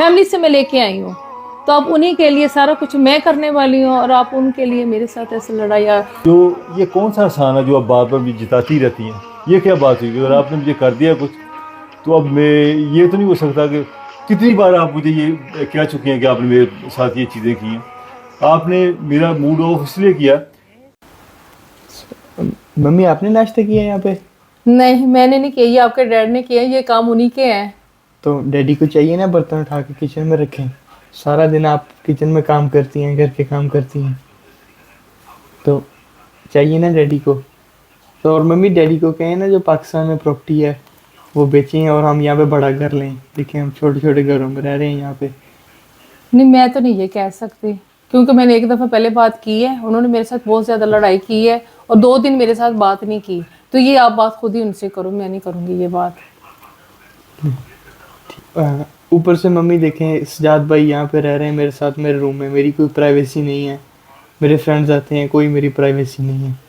Family से मैं लेके आई हूँ, तो अब उन्हीं के लिए सारा कुछ मैं करने वाली हूँ और आप उनके लिए मेरे साथ ऐसे लड़ाइया। जो ये कौन सा एहसान है जो आप बार बार भी जिताती रहती हैं? ये क्या बात हुई? अगर आपने मुझे कर दिया कुछ तो अब मैं ये तो नहीं हो सकता कि कितनी बार आप मुझे ये कह चुके हैं कि आपने मेरे साथ ये चीज़ें की हैं। आपने मेरा मूड ऑफ इसलिए किया। मम्मी आपने नाश्ता किया यहाँ पे? नहीं, मैंने नहीं किया, ये आपके डैड ने किया, ये काम उन्हीं के हैं। तो डैडी को चाहिए ना बर्तन उठा के किचन में रखें। सारा दिन आप किचन में काम करती हैं, घर के काम करती हैं, तो चाहिए ना डैडी को। तो और मम्मी डैडी को कहें ना जो पाकिस्तान में प्रॉपर्टी है वो बेचें और हम यहाँ पे बड़ा घर लें। देखें हम छोटे छोटे घरों में रह रहे हैं यहाँ पे। नहीं, मैं तो नहीं ये कह सकती, क्योंकि मैंने एक दफ़ा पहले बात की है, उन्होंने मेरे साथ बहुत ज़्यादा लड़ाई की है और 2 दिन मेरे साथ बात नहीं की। तो ये आप बात खुद ही उनसे करो, मैं नहीं करूँगी ये बात। ऊपर से मम्मी देखें सजाद भाई यहाँ पे रह रहे हैं मेरे साथ, मेरे रूम में मेरी कोई प्राइवेसी नहीं है। मेरे फ्रेंड्स आते हैं, कोई मेरी प्राइवेसी नहीं है।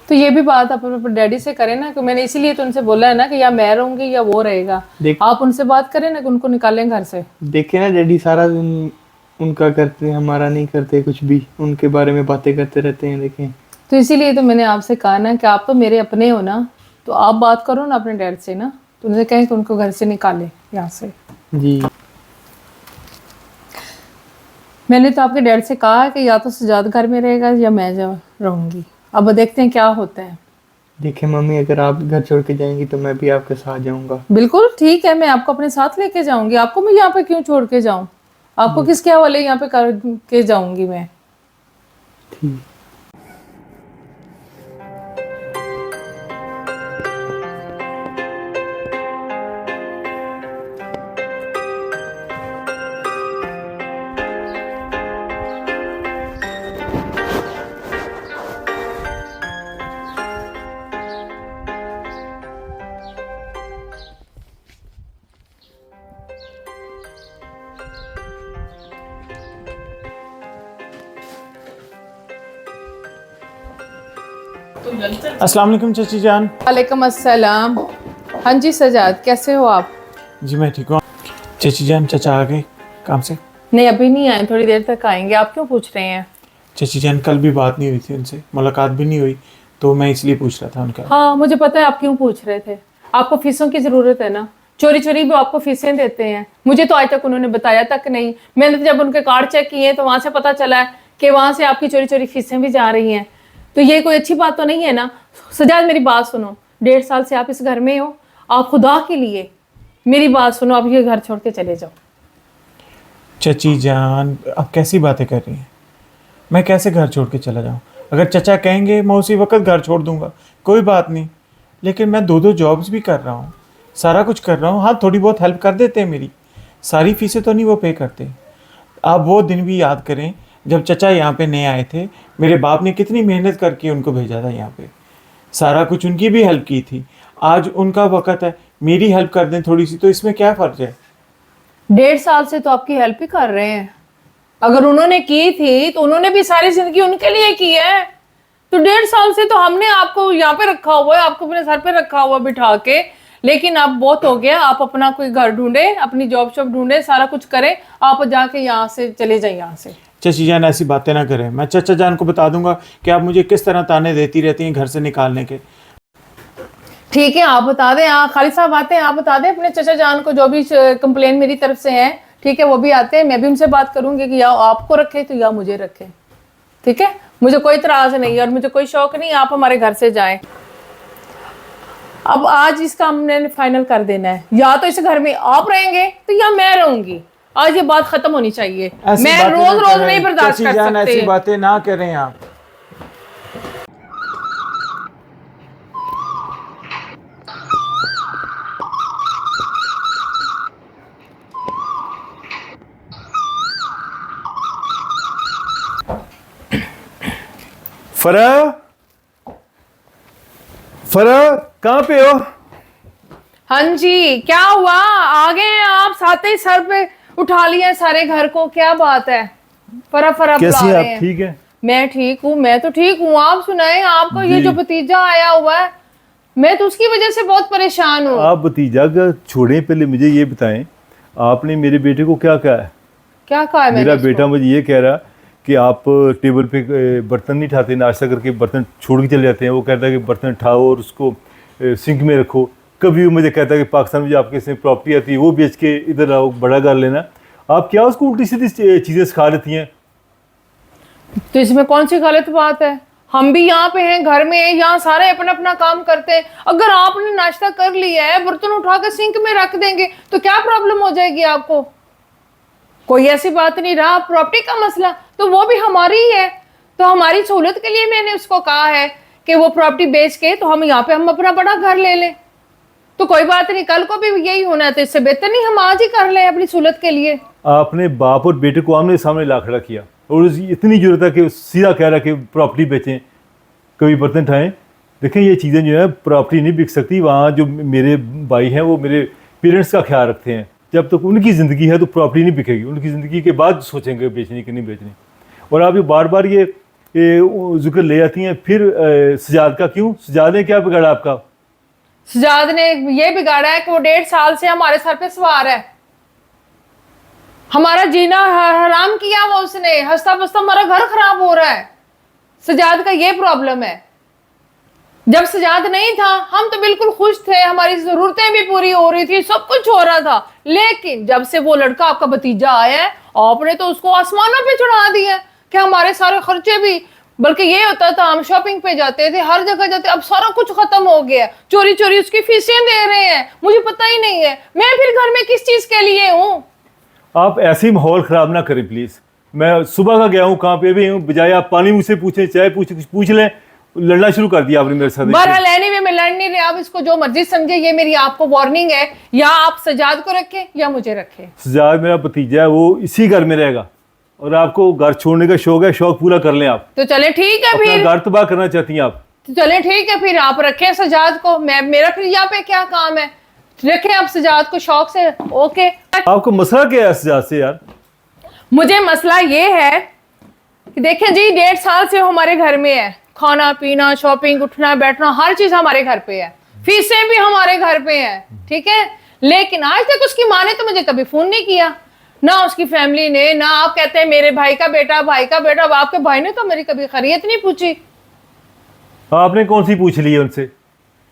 तो ये भी बात आप अपने डैडी से करें ना, कि मैंने इसीलिए तो उनसे बोला है ना कि या मैं रहूंगी या वो रहेगा। आप उनसे बात करें ना कि उनको निकालें घर से। देखे ना डैडी सारा दिन उनका करते हैं, हमारा नहीं करते कुछ भी, उनके बारे में बातें करते रहते हैं। देखें तो इसीलिए तो मैंने आपसे कहा ना कि आप तो मेरे अपने हो ना, तो आप बात करो ना अपने डैड से ना, तो उनसे कहें कि उनको घर से निकाले यहाँ से। जी मैंने तो आपके डैड से कहा कि या तो सजाद घर में रहेगा या मैं रहूंगी। अब देखते हैं क्या होता है। देखें मम्मी अगर आप घर छोड़ के जाएंगी तो मैं भी आपके साथ जाऊंगा। बिल्कुल ठीक है, मैं आपको अपने साथ लेके जाऊंगी। आपको मैं यहाँ पे क्यों छोड़ के जाऊं? आपको किसके हवाले यहाँ पे करके जाऊंगी मैं? ठीक। अस्सलाम वालेकुम चाची जान। वालेकुम अस्सलाम। हाँ जी सजाद, कैसे हो आप? जी मैं ठीक हूँ। चाची जान चाचा आ गए काम से? नहीं, अभी नहीं आए, थोड़ी देर तक आएंगे। आप क्यों पूछ रहे हैं? चाची जान कल भी बात नहीं हुई थी उनसे, मुलाकात भी नहीं हुई, तो मैं इसलिए पूछ रहा था उनका। हाँ मुझे पता है आप क्यों पूछ रहे थे। आपको फीसों की ज़रूरत है ना, चोरी चोरी भी आपको फीसें देते हैं। मुझे तो आज तक उन्होंने बताया तक नहीं। मैंने तो जब उनके कार्ड चेक किए तो वहाँ से पता चला है कि वहाँ से आपकी चोरी चोरी फीसें भी जा रही हैं। तो ये कोई अच्छी बात तो नहीं है ना। सजाद मेरी बात सुनो, 1.5 साल से आप इस घर में हो, आप खुदा के लिए मेरी बात सुनो, आप ये घर छोड़ के चले जाओ। चाची जान आप कैसी बातें कर रही हैं? मैं कैसे घर छोड़ के चला जाऊँ? अगर चाचा कहेंगे मैं उसी वक्त घर छोड़ दूंगा, कोई बात नहीं। लेकिन मैं 2 जॉब्स भी कर रहा हूँ, सारा कुछ कर रहा हूँ। हाँ थोड़ी बहुत हेल्प कर देते हैं, मेरी सारी फीसें तो नहीं वो पे करते। आप वो दिन भी याद करें जब चचा यहाँ पे नए आए थे, मेरे बाप ने कितनी मेहनत करके उनको भेजा था यहाँ पे, सारा कुछ उनकी भी हेल्प की थी। आज उनका वक़्त है, मेरी हेल्प कर दें थोड़ी सी, तो इसमें क्या फ़र्क है? 1.5 साल से तो आपकी हेल्प ही कर रहे हैं। अगर उन्होंने की थी तो उन्होंने भी सारी जिंदगी उनके लिए की है। तो 1.5 साल से तो हमने आपको यहाँ पे रखा हुआ है, आपको अपने सर पे रखा हुआ बिठा के। लेकिन अब बहुत हो गया, आप अपना कोई घर ढूंढे, अपनी जॉब शॉब ढूंढे, सारा कुछ करें। आप जाके यहाँ से चले जाए यहाँ से। चाची जान ऐसी बातें ना करें, मैं चाचा जान को बता दूंगा कि आप मुझे किस तरह ताने देती रहती हैं घर से निकालने के। ठीक है, आप बता दें। हाँ खाली साहब आते हैं, आप बता दें अपने चचा जान को जो भी कंप्लेन मेरी तरफ से है। ठीक है, वो भी आते हैं, मैं भी उनसे बात करूंगी कि या आपको रखे तो या मुझे रखे। ठीक है, मुझे कोई इतराज नहीं है और मुझे कोई शौक नहीं, आप हमारे घर से जाएं। अब आज इसका हमने फाइनल कर देना है, या तो इस घर में आप रहेंगे तो या मैं रहूंगी। आज ये बात खत्म होनी चाहिए। मैं रोज रोज नहीं बर्दाश्त कर सकती। ऐसी बातें ना करें आप। फरा कहाँ पे हो? हाँ जी, क्या हुआ? आ गए हैं आप, साथ ही सर पे उठा लिया सारे घर को, क्या बात है? फरा फरा कैसी बुला है रहे आप? हैं। ठीक है? मैं ठीक हूँ, मैं तो ठीक हूँ। आप सुनाएं, आपका ये जो भतीजा आया हुआ है, मैं तो उसकी वजह से बहुत परेशान हूँ। आप भतीजा का छोड़ें, पहले मुझे ये बताएं आपने मेरे बेटे को क्या कहा है? क्या कहा है मेरा मैंने बेटा उसको? मुझे ये कह रहा कि आप टेबल पे बर्तन नहीं उठाते, नाश्ता करके बर्तन छोड़ के चले जाते हैं। वो कहता है कि बर्तन उठाओ और उसको सिंक में रखो। कभी वो मुझे कहता है कि पाकिस्तान में जो आपके इसमें प्रॉपर्टी आती है वो बेच के इधर आओ, बड़ा घर लेना। आप क्या उसको उल्टी सीधी चीज़ें सिखा देती हैं? तो इसमें कौन सी गलत बात है? हम भी यहाँ पे हैं, घर में हैं, यहाँ सारे अपना अपना काम करते हैं। अगर आपने नाश्ता कर लिया है, बर्तन उठा के सिंक में रख देंगे तो क्या प्रॉब्लम हो जाएगी आपको? कोई ऐसी बात नहीं रहा। प्रॉपर्टी का मसला तो वो भी हमारी ही है, तो हमारी सहूलत के लिए मैंने उसको कहा है कि वो प्रॉपर्टी बेच के तो हम यहाँ पे हम अपना बड़ा घर ले लें। तो कोई बात नहीं, कल को भी यही होना है तो इससे बेहतर नहीं हम आज ही कर लें अपनी सहूलत के लिए। आपने बाप और बेटे को आमने सामने ला खड़ा किया और इतनी जरूरत है कि सीधा कह रहा है कि प्रॉपर्टी बेचें, कभी बर्तन उठाएं। देखें ये चीज़ें जो है प्रॉपर्टी नहीं बिक सकती। वहाँ जो मेरे भाई हैं वो मेरे पेरेंट्स का ख्याल रखते हैं। जब तक उनकी ज़िंदगी है तो प्रॉपर्टी नहीं बिकेगी, उनकी ज़िंदगी के बाद सोचेंगे बेचनी कि नहीं बेचनी। और आप ये बार बार ये जिक्र ले आती हैं। फिर सजाद का क्यों? सजाद ने क्या बिगाड़ा आपका? सजाद ने ये बिगाड़ा है कि वो 1.5 साल से हमारे सर पे सवार है, हमारा जीना हराम किया वो उसने। हंसता बसता हमारा घर खराब हो रहा है। सजाद का ये प्रॉब्लम है। जब सजाद नहीं था हम तो बिल्कुल खुश थे, हमारी जरूरतें भी पूरी हो रही थी, सब कुछ हो रहा था। लेकिन जब से वो लड़का आपका भतीजा आया है, आपने तो उसको आसमानों पे चढ़ा दिया कि हमारे सारे खर्चे भी, बल्कि ये होता था हम शॉपिंग पे जाते थे, हर जगह जाते, अब सारा कुछ खत्म हो गया। चोरी चोरी उसकी फीसें दे रहे हैं, मुझे पता ही नहीं है मैं फिर घर में किस चीज के लिए हूँ। आप ऐसे ही माहौल ख़राब ना करें प्लीज़। मैं सुबह का गया हूँ, कहाँ पे भी हूँ, बजाय आप पानी मुझसे पूछें, चाय पूछ लें, लड़ना शुरू कर दिया आपने मेरे साथ। बहरहाल एनीवे मैं लड़ नहीं रही, आप इसको जो मर्जी समझे, ये मेरी आपको वार्निंग है। या आप सजाद को रखें या मुझे रखें। सजाद मेरा भतीजा है, वो इसी घर में रहेगा और आपको घर छोड़ने का शौक है, शौक पूरा कर लें आप। तो चले ठीक है अपना फिर, घर तबाह करना चाहती हैं आप? तो चले ठीक है फिर आप रखें सजाद को। मैं मेरा फिर यहाँ पे क्या काम है? रखें आप सजाद को शौक से। ओके, आपको मसला क्या है सजाद से यार? मुझे मसला ये है कि देखें जी 1.5 साल से वो हमारे घर में है। खाना पीना, शॉपिंग, उठना बैठना, हर चीज हमारे घर पे है, फीसें भी हमारे घर पे है, ठीक है। लेकिन आज तक उसकी माँ ने तो मुझे कभी फोन नहीं किया, ना उसकी फैमिली ने, ना आप कहते हैं मेरे भाई का बेटा, भाई का बेटा। अब आपके भाई ने तो मेरी कभी खैरियत नहीं पूछी। आपने कौन सी पूछ ली है उनसे?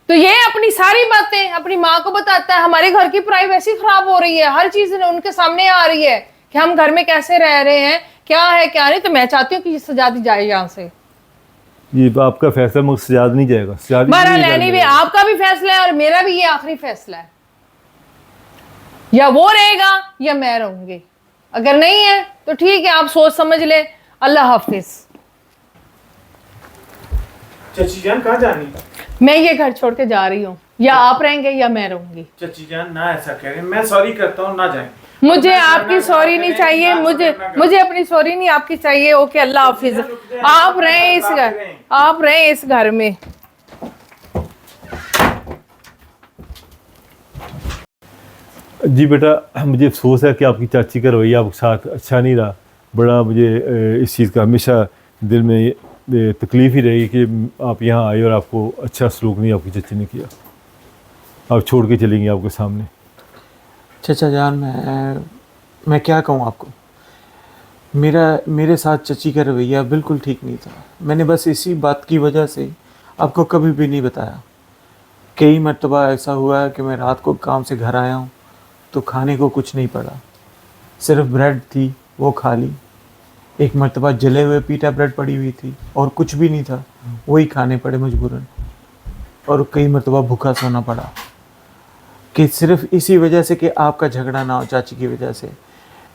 तो ये अपनी सारी बातें अपनी माँ को बताता है। हमारे घर की प्राइवेसी खराब हो रही है, हर चीज उनके सामने आ रही है कि हम घर में कैसे रह रहे हैं, क्या है क्या नहीं। तो मैं चाहती हूँ कि सजाद जाए यहाँ से। ये आपका फैसला, मगर सजाद नहीं जाएगा। सजाद बहरहाल एनीवे आपका भी फैसला है और मेरा भी ये आखिरी फैसला है। या वो रहेगा या मैं रहूंगी। अगर नहीं है तो ठीक है, आप सोच समझ ले। अल्लाह हाफिज। चची जान कहाँ जानी? मैं ये घर छोड़ के जा रही हूँ, या आप रहेंगे या मैं रहूंगी। चची जान ना ऐसा करें, मैं सॉरी करता हूँ, ना जाए। मुझे आपकी सॉरी नहीं चाहिए, मुझे अपनी सॉरी नहीं आपकी चाहिए। ओके, अल्लाह हाफिज। आप रहें इस घर, आप रहें इस घर में। जी बेटा, मुझे अफसोस है कि आपकी चाची का रवैया आपके साथ अच्छा नहीं रहा। बड़ा मुझे इस चीज़ का हमेशा दिल में तकलीफ़ ही रही कि आप यहाँ आए और आपको अच्छा सलूक नहीं आपकी चाची ने किया। आप छोड़ के चली गई आपके सामने। चचा जान मैं क्या कहूँ आपको, मेरे साथ चची का रवैया बिल्कुल ठीक नहीं था। मैंने बस इसी बात की वजह से आपको कभी भी नहीं बताया। कई मरतबा ऐसा हुआ है कि मैं रात को काम से घर आया हूँ तो खाने को कुछ नहीं पड़ा, सिर्फ ब्रेड थी वो खा ली। एक मरतबा जले हुए पीटा ब्रेड पड़ी हुई थी और कुछ भी नहीं था, वही खाने पड़े मजबूरन। और कई मरतबा भूखा सोना पड़ा कि सिर्फ इसी वजह से कि आपका झगड़ा ना हो चाची की वजह से।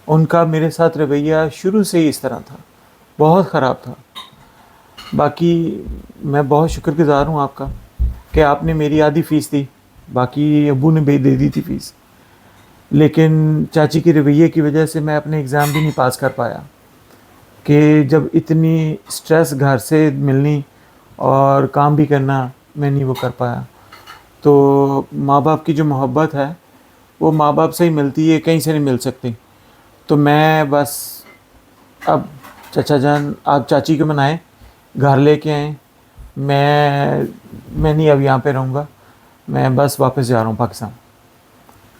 उनका मेरे साथ रवैया शुरू से ही इस तरह था, बहुत ख़राब था। बाकी मैं बहुत शुक्रगुज़ार हूँ आपका कि आपने मेरी आधी फ़ीस दी, बाकी अब्बू ने दे दी थी फ़ीस। लेकिन चाची के रवैये की वजह से मैं अपने एग्ज़ाम भी नहीं पास कर पाया कि जब इतनी स्ट्रेस घर से मिलनी और काम भी करना, मैं नहीं वो कर पाया। तो माँ बाप की जो मोहब्बत है वो माँ बाप से ही मिलती है, कहीं से नहीं मिल सकती। तो मैं बस अब चाचा जान आप चाची को मनाएं, घर लेके आएँ। मैं नहीं अब यहाँ पे रहूँगा, मैं बस वापस जा रहा हूँ पाकिस्तान।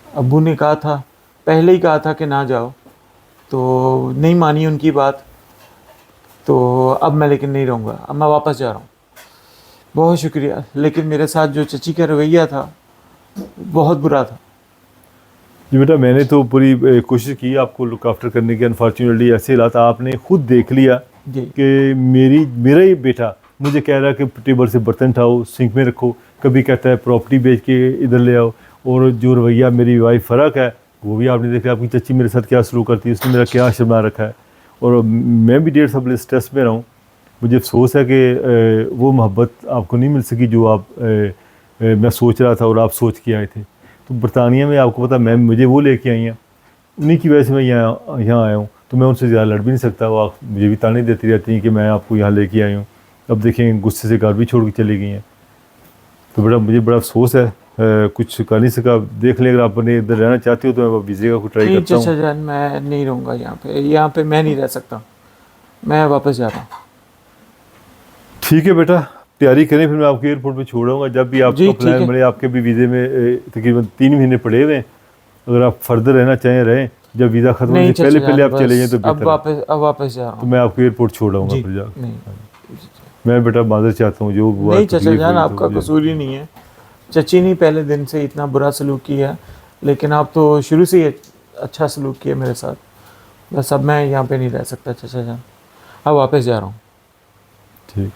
अब्बू ने कहा था पहले ही कहा था कि ना जाओ, तो नहीं मानी उनकी बात। तो अब मैं लेकिन नहीं रहूँगा, अब मैं वापस जा रहा हूँ। बहुत शुक्रिया, लेकिन मेरे साथ जो चची का रवैया था बहुत बुरा था। जी बेटा, मैंने तो पूरी कोशिश की आपको लुक आफ्टर करने की। अनफॉर्चुनेटली ऐसे हालात आपने खुद देख लिया जी। कि मेरा ही बेटा मुझे कह रहा है कि टेबल से बर्तन उठाओ, सिंक में रखो, कभी कहता है प्रॉपर्टी बेच के इधर ले आओ। और जो रवैया मेरी वाइफ फ़र्क है, वो भी आपने देखा, आपकी चची मेरे साथ क्या सलूक करती है, उसने मेरा क्या शर्मा रखा है। और मैं भी 1.5 साल स्ट्रेस में रहा हूँ। मुझे अफसोस है कि वो मोहब्बत आपको नहीं मिल सकी जो आप मैं सोच रहा था और आप सोच के आए थे। तो बरतानिया में आपको पता, मुझे वो लेके आई हैं, उन्हीं की वजह से मैं यहाँ आया हूँ। तो मैं उनसे ज़्यादा लड़ भी नहीं सकता। वो आप मुझे भी ताने देती रहती हैं कि मैं आपको यहाँ लेके आई हूँ। अब देखें, गुस्से से घर भी छोड़ के चली गई हैं। तो मुझे बड़ा अफसोस है, कुछ कर नहीं सका। देख लें, अगर आपने इधर रहना चाहती हो तो मैं वीज़े का ट्राई नहीं करता हूँ। चाचा जान, मैं नहीं रहूँगा यहाँ पे मैं नहीं रह सकता, मैं वापस जा रहा हूँ। ठीक है बेटा, तैयारी करें, फिर मैं आपको एयरपोर्ट पे छोड़ूंगा। जब भी जी, आपका ठीक प्लान है। बने, आपके भी वीज़े में तकरीबन 3 महीने पड़े हुए हैं। अगर आप फर्दर रहना चाहें रहें, जब वीज़ा खत्म होने नहीं से चाचा पहले जान, आप चले जाएं तो बस बेहतर है। अब वापस जा रहा तो हूँ। मैं आपको एयरपोर्ट छोड़ाऊँगा जी फिर जाकर। नहीं मैं बेटा माजर चाहता हूँ, जो हुआ नहीं चाचा तकलीफ जान, हुई तो आपका मुझे- कसूर ही नहीं है। चची ने पहले दिन से इतना बुरा सलूक किया, लेकिन आप तो शुरू से ही अच्छा सलूक किया मेरे साथ। बस अब मैं यहाँ पे नहीं रह सकता चाचा जान, अब वापस जा रहा हूँ। ठीक।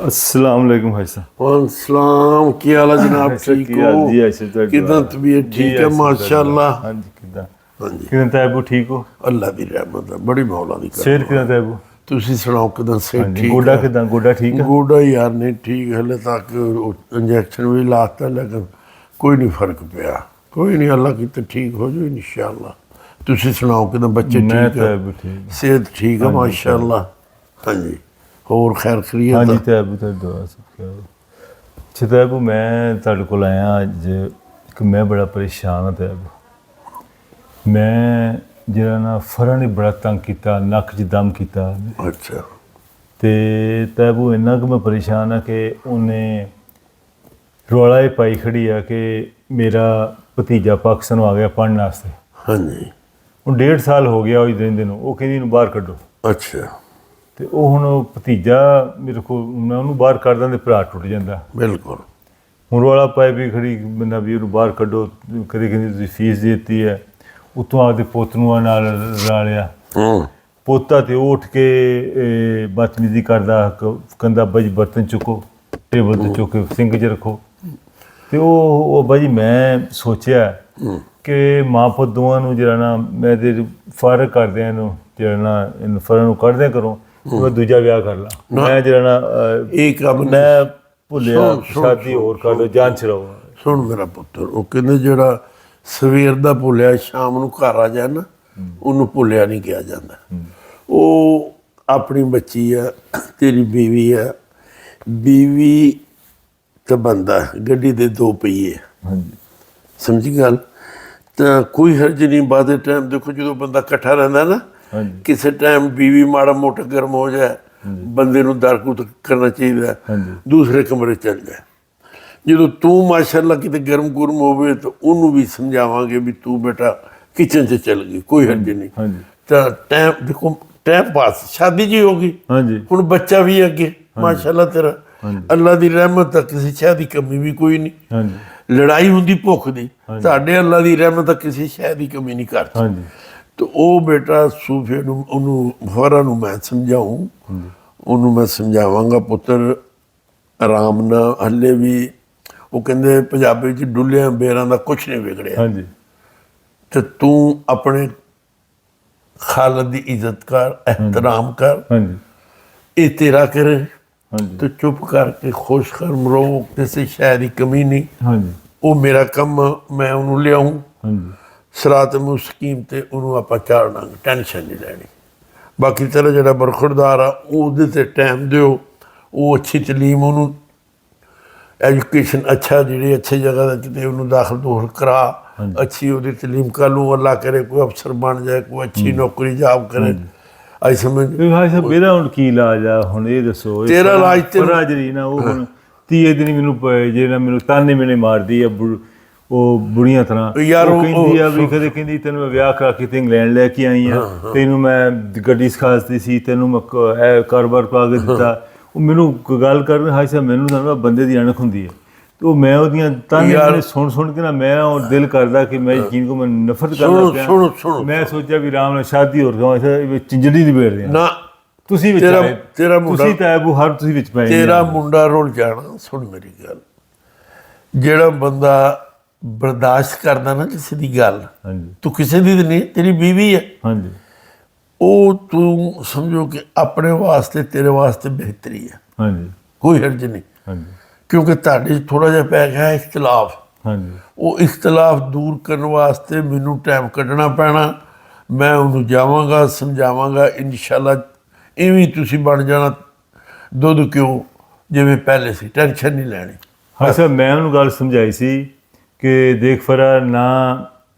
अस्सलाम वालेकुम भाई साहब। वालेकुम, ਕੀ ਹਾਲ ਹੈ ਜਨਾਬ? ਠੀਕ ਕੀ ਹਾਲ ਹੋ? ਜੀ? ਆਇਸ਼ਾ ਸਾਹਿਬ ਕਿਦਾਂ ਤਬੀਅਤ ਠੀਕ ਹੈ? ਮਾਸ਼ਾਅੱਲਾ। ਹਾਂਜੀ, ਕਿਦਾਂ ਹਾਂਜੀ, ਕਿਦਾਂ ਤਾਇਬੂ ਠੀਕ ਹੋ? ਅੱਲਾ ਦੀ ਰਹਿਮਤ ਹੈ, ਬੜੀ ਮੌਲਾ ਦੀ ਸਿਹਤ ਕਿਦਾਂ ਤਾਇਬੂ? ਤੁਸੀਂ ਸੁਣਾਓ, ਕਿਦਾਂ ਸਿਹਤ ਹਾਂਜੀ, ਠੀਕ ਗੋਡਾ ਹੈ? ਕਿਦਾਂ? ਗੋਡਾ ਠੀਕ ਆ? ਗੋਡਾ ਯਾਰ ਨਹੀਂ ਠੀਕ, ਹਲੇ ਤੱਕ ਇੰਜੈਕਸ਼ਨ ਵੀ ਲਾਤਾ, ਲੇਕਿਨ ਕੋਈ ਨਹੀਂ ਫਰਕ ਪਿਆ। ਕੋਈ ਨਹੀਂ, ਅੱਲਾ ਕੀਤਾ ਠੀਕ ਹੋ ਜਾਊ ਇਨਸ਼ਾਅੱਲਾ। ਤੁਸੀਂ ਸੁਣਾਓ, ਕਿਦਾਂ ਬੱਚੇ ਮੈਂ ਠੀਕ ਹੈ? ਤਾਇਬੂ ਠੀਕ। ਸਿਹਤ ਠੀਕ ਹੈ ਮਾਸ਼ਾਅੱਲਾ। ਹਾਂਜੀ, ਹੋਰ ਖੈਰ ਖਰੀਅਤ ਹਾਂਜੀ ਹੈ? ਤਾਇਬੂ, ਤੁਹਾਡੀ ਦੁਆ ਸਭ। ਅੱਛਾ ਤਾਇਬੂ, ਮੈਂ ਤੁਹਾਡੇ ਕੋਲ ਆਇਆ ਅੱਜ ਕਿ ਮੈਂ ਬੜਾ ਪਰੇਸ਼ਾਨ ਹਾਂ ਤਾਇਬੂ। ਮੈਂ ਜਿਹੜਾ ਨਾ ਫਰਾਂ ਨੇ ਬੜਾ ਤੰਗ ਕੀਤਾ, ਨੱਕ 'ਚ ਦਮ ਕੀਤਾ। ਅੱਛਾ, ਤੇ ਤਾਇਬੂ ਇੰਨਾ ਕੁ ਮੈਂ ਪਰੇਸ਼ਾਨ ਆ ਕਿ ਉਹਨੇ ਰੌਲਾ ਇਹ ਪਾਈ ਖੜੀ ਆ ਕਿ ਮੇਰਾ ਭਤੀਜਾ ਪਾਕਿਸਤਾਨ ਆ ਗਿਆ ਪੜ੍ਹਨ ਵਾਸਤੇ। ਹਾਂਜੀ, ਹੁਣ 1.5 ਸਾਲ ਹੋ ਗਿਆ ਉਹ ਰਹਿੰਦੇ ਨੂੰ। ਉਹ ਕਹਿੰਦੀ ਇਹਨੂੰ ਬਾਹਰ ਕੱਢੋ। ਅੱਛਾ, ਤੇ ਉਹ ਹੁਣ ਉਹ ਭਤੀਜਾ ਮੇਰੇ ਕੋਲ, ਮੈਂ ਉਹਨੂੰ ਬਾਹਰ ਕੱਢਦਾ ਤੇ ਭਰਾ ਟੁੱਟ ਜਾਂਦਾ। ਬਿਲਕੁਲ। ਹੁਣ ਰੌਲਾ ਪਾਏ ਵੀ ਖੜੀ ਬੰਦਾ ਵੀ ਉਹਨੂੰ ਬਾਹਰ ਕੱਢੋ। ਕਦੇ ਕਹਿੰਦੀ ਤੁਸੀਂ ਫੀਸ ਦੇ ਦਿੱਤੀ ਹੈ, ਉੱਤੋਂ ਆਪਦੇ ਪੁੱਤ ਨੂੰ ਨਾਲ ਰਲਿਆ। ਪੋਤਾ ਤੇ ਉਹ ਉੱਠ ਕੇ ਬਦਤਮੀਜ਼ੀ ਕਰਦਾ, ਕਹਿੰਦਾ ਬਾਜੀ ਬਰਤਨ ਚੁੱਕੋ, ਟੇਬਲ ਤੇ ਚੁੱਕ ਕੇ ਸਿੰਕ 'ਚ ਰੱਖੋ। ਤੇ ਉਹ ਬਾਜੀ ਮੈਂ ਸੋਚਿਆ ਕਿ ਮਾਂ ਪੁੱਤ ਦੋਵਾਂ ਨੂੰ ਜਿਹੜਾ ਨਾ ਮੈਂ ਤੇ ਫਰਕ ਕਰਦਿਆਂ ਇਹਨੂੰ, ਜਿਹੜਾ ਨਾ ਇਹਨੂੰ ਫਰਾਂ ਨੂੰ ਕੱਢਦਿਆਂ ਕਰੋ, ਮੈਂ ਦੂਜਾ ਵਿਆਹ ਕਰ ਲਾ। ਮੈਂ ਜਿਹੜਾ ਨਾ ਇਹ ਕੰਮ ਨਹੀਂ। ਮੈਂ ਭੁੱਲਿਆ, ਸ਼ਾਦੀ ਹੋਰ ਕਰ ਲਓ, ਜਾਨ ਛੜਾਓ। ਸੁਣ ਮੇਰਾ ਪੁੱਤਰ, ਉਹ ਕਹਿੰਦੇ ਜਿਹੜਾ ਸਵੇਰ ਦਾ ਭੁੱਲਿਆ ਸ਼ਾਮ ਨੂੰ ਘਰ ਆ ਜਾਏ ਨਾ, ਉਹਨੂੰ ਭੁੱਲਿਆ ਨਹੀਂ ਕਿਹਾ ਜਾਂਦਾ। ਉਹ ਆਪਣੀ ਬੱਚੀ ਆ, ਤੇਰੀ ਬੀਵੀ ਆ। ਬੀਵੀ ਤਾਂ ਬੰਦਾ, ਗੱਡੀ ਦੇ 2 ਪਹੀਏ। ਹਾਂਜੀ ਸਮਝੀ ਗੱਲ? ਤਾਂ ਕੋਈ ਹਰਜ ਨਹੀਂ। ਬਾਅਦ ਦੇ ਟਾਈਮ ਦੇਖੋ, ਜਦੋਂ ਬੰਦਾ ਇਕੱਠਾ ਰਹਿੰਦਾ ਨਾ, ਹਾਂਜੀ ਕਿਸੇ ਟਾਈਮ ਬੀਵੀ ਮਾੜਾ ਮੋਟਾ ਗਰਮ ਹੋ ਜਾਏ, ਬੰਦੇ ਨੂੰ ਦਰਕੂਤ ਕਰਨਾ ਚਾਹੀਦਾ, ਹਾਂਜੀ ਦੂਸਰੇ ਕਮਰੇ ਚੱਲ ਜਾਏ। ਜਦੋਂ ਤੂੰ ਮਾਸ਼ਾਅੱਲਾ ਕਿਤੇ ਗਰਮ ਗੁਰਮ ਹੋਵੇ ਤਾਂ ਉਹਨੂੰ ਵੀ ਸਮਝਾਵਾਂਗੇ ਵੀ ਤੂੰ ਬੇਟਾ ਕਿਚਨ 'ਚ ਚੱਲ ਗਈ, ਕੋਈ ਹਰਜ ਨਹੀਂ। ਹਾਂਜੀ ਤਾਂ ਟਾਈਮ ਦੇਖੋ, ਟਾਈਮ ਪਾਸ ਸ਼ਾਦੀ ਜੀ ਹੋ ਗਈ, ਹਾਂਜੀ ਹੁਣ ਬੱਚਾ ਵੀ ਅੱਗੇ ਮਾਸ਼ਾਅੱਲਾ ਤੇਰਾ ਅੱਲਾ ਦੀ ਰਹਿਮਤ ਤਾਂ ਕਿਸੇ ਸ਼ੈ ਦੀ ਕਮੀ ਵੀ ਕੋਈ ਨਹੀਂ। ਹਾਂਜੀ ਲੜਾਈ ਹੁੰਦੀ ਭੁੱਖ ਦੀ, ਸਾਡੇ ਅੱਲਾ ਦੀ ਰਹਿਮਤ ਤਾਂ ਕਿਸੇ ਸ਼ੈ ਦੀ ਕਮੀ ਨਹੀਂ ਕਰਦੀ। ਹਾਂਜੀ ਤੇ ਉਹ ਬੇਟਾ ਸੂਫੇ ਨੂੰ ਉਹਨੂੰ ਫੌਰਨ ਨੂੰ ਮੈਂ ਸਮਝਾਉਂ, ਉਹਨੂੰ ਮੈਂ ਸਮਝਾਵਾਂਗਾ ਪੁੱਤਰ ਆਰਾਮ ਨਾਲ, ਹੱਲੇ ਵੀ ਉਹ ਕਹਿੰਦੇ ਪੰਜਾਬੀ ਚ ਡੁੱਲਿਆਂ ਬੇਰਾਂ ਦਾ ਕੁਛ ਨਹੀਂ ਵਿਗੜਿਆ। ਹਾਂਜੀ ਤੇ ਤੂੰ ਆਪਣੇ ਖਾਲਦ ਦੀ ਇੱਜ਼ਤ ਕਰ, ਇਹਤਰਾਮ ਕਰ, ਹਾਂਜੀ ਇਹ ਤੇਰਾ ਕਰੇ ਹਾਂਜੀ ਤੇ ਚੁੱਪ ਕਰਕੇ ਖੁਸ਼ ਖਰਮ ਰਹੋ, ਕਿਸੇ ਸ਼ੈ ਦੀ ਕਮੀ ਨਹੀਂ। ਹਾਂਜੀ ਉਹ ਮੇਰਾ ਕੰਮ, ਮੈਂ ਉਹਨੂੰ ਲਿਆਉਂ ਹਾਂਜੀ ਸਰਾਤ ਮੁਸਤਕੀਮ ਤੇ, ਉਹਨੂੰ ਆਪਾਂ ਚਾੜਨਾਂਗੇ, ਟੈਨਸ਼ਨ ਨਹੀਂ ਲੈਣੀ। ਬਾਕੀ ਤੇਰਾ ਜਿਹੜਾ ਬਰਖੁਰਦਾਰ ਆ ਉਹਦੇ ਤੇ ਟਾਈਮ ਦਿਓ, ਉਹ ਅੱਛੀ ਤਾਲੀਮ ਉਹਨੂੰ, ਐਜੂਕੇਸ਼ਨ ਅੱਛਾ, ਜਿਹੜੀ ਅੱਛੀ ਜਗ੍ਹਾ ਦਾ ਕਿਤੇ ਉਹਨੂੰ ਦਾਖਲ ਦੋਖਲ ਕਰਾ, ਅੱਛੀ ਉਹਦੀ ਤਾਲੀਮ ਕਰ ਲੂੰ, ਅੱਲਾ ਕਰੇ ਕੋਈ ਅਫਸਰ ਬਣ ਜਾਏ, ਕੋਈ ਅੱਛੀ ਨੌਕਰੀ ਜਾਬ ਕਰੇ। ਅੱਜ ਸਮਝ ਭਾਈ ਸਾਹਿਬ ਇਹਦਾ ਹੁਣ ਕੀ ਇਲਾਜ ਆ? ਹੁਣ ਇਹ ਦੱਸੋ। ਤੇਰਾ ਇਲਾਜ ਤੇ ਜਿਹੜੀ ਨਾ ਉਹ ਹੁਣ 30 ਦਿਨ ਮੈਨੂੰ ਜਿਹੜਾ ਮੈਨੂੰ ਤਾਨੇ ਮੈਨੇ ਮਾਰਦੀ ਆ ਉਹ ਬੁੜੀਆਂ ਤਰ੍ਹਾਂ। ਯਾਰ ਉਹ ਕਹਿੰਦੀ ਆ ਵੀ ਕਦੇ ਕਹਿੰਦੀ ਤੈਨੂੰ ਮੈਂ ਵਿਆਹ ਕਰਾ ਕੇ ਤੇ ਇੰਗਲੈਂਡ ਲੈ ਕੇ ਆਈ ਆ, ਤੈਨੂੰ ਮੈਂ ਗੱਡੀ ਸਿਖਾਤੀ ਸੀ, ਤੈਨੂੰ ਮੈਂ ਇਹ ਕਾਰੋਬਾਰ ਪਾ ਕੇ ਦਿੱਤਾ। ਉਹ ਮੈਨੂੰ ਗੱਲ ਕਰਨ ਹਾਈ ਸਾਹਿਬ ਮੈਨੂੰ ਤਾਂ ਬੰਦੇ ਦੀ ਅਣਖ ਹੁੰਦੀ ਹੈ, ਤੇ ਉਹ ਮੈਂ ਉਹਦੀਆਂ ਤਾਨੇ ਸੁਣ ਕੇ ਨਾ ਮੈਂ ਉਹ ਦਿਲ ਕਰਦਾ ਕਿ ਮੈਂ ਯਕੀਨ ਕੋ ਮੈਂ ਨਫ਼ਰਤ ਕਰਦਾ ਪਿਆ। ਸੁਣੋ ਮੈਂ ਸੋਚਿਆ ਵੀ ਰਾਮ ਨਾਲ ਸ਼ਾਦੀ ਹੋਰ ਕਰਾਂ, ਚਿੰਜੜੀ ਦੀ ਬੇੜਦੇ ਆ ਨਾ, ਤੁਸੀਂ ਵਿੱਚ ਆਏ, ਤੇਰਾ ਮੁੰਡਾ, ਤੁਸੀਂ ਤਾਂ ਅਬੂ ਹਰ ਤੁਸੀਂ ਵਿੱਚ ਪਏ ਤੇਰਾ ਮੁੰਡਾ ਰੁੱਲ ਜਾਣਾ। ਸੁਣ ਮੇਰੀ ਗੱਲ, ਜਿਹੜਾ ਬੰਦਾ ਬਰਦਾਸ਼ਤ ਕਰਦਾ ਨਾ ਕਿਸੇ ਦੀ ਗੱਲ, ਹਾਂਜੀ ਤੂੰ ਕਿਸੇ ਦੀ ਨਹੀਂ, ਤੇਰੀ ਬੀਵੀ ਹੈ, ਹਾਂਜੀ ਉਹ ਤੂੰ ਸਮਝੋ ਕਿ ਆਪਣੇ ਵਾਸਤੇ, ਤੇਰੇ ਵਾਸਤੇ ਬਿਹਤਰੀ ਹੈ, ਹਾਂਜੀ ਕੋਈ ਹਰਜ ਨਹੀਂ। ਹਾਂਜੀ ਕਿਉਂਕਿ ਤੁਹਾਡੇ ਥੋੜਾ ਜਿਹਾ ਪੈ ਗਿਆ ਇਖਤਲਾਫ, ਹਾਂਜੀ ਉਹ ਇਖਤਲਾਫ ਦੂਰ ਕਰਨ ਵਾਸਤੇ ਮੈਨੂੰ ਟਾਈਮ ਕੱਢਣਾ ਪੈਣਾ। ਮੈਂ ਉਹਨੂੰ ਜਾਵਾਂਗਾ, ਸਮਝਾਵਾਂਗਾ, ਇਨਸ਼ਾਅੱਲਾ ਇਵੇਂ ਤੁਸੀਂ ਬਣ ਜਾਣਾ ਦੁੱਧ ਘਿਓ ਜਿਵੇਂ ਪਹਿਲੇ ਸੀ, ਟੈਨਸ਼ਨ ਨਹੀਂ ਲੈਣੀ। ਹਾਂ ਸਰ, ਮੈਂ ਉਹਨੂੰ ਗੱਲ ਸਮਝਾਈ ਸੀ ਕਿ ਦੇਖ ਫਰਾ, ਨਾ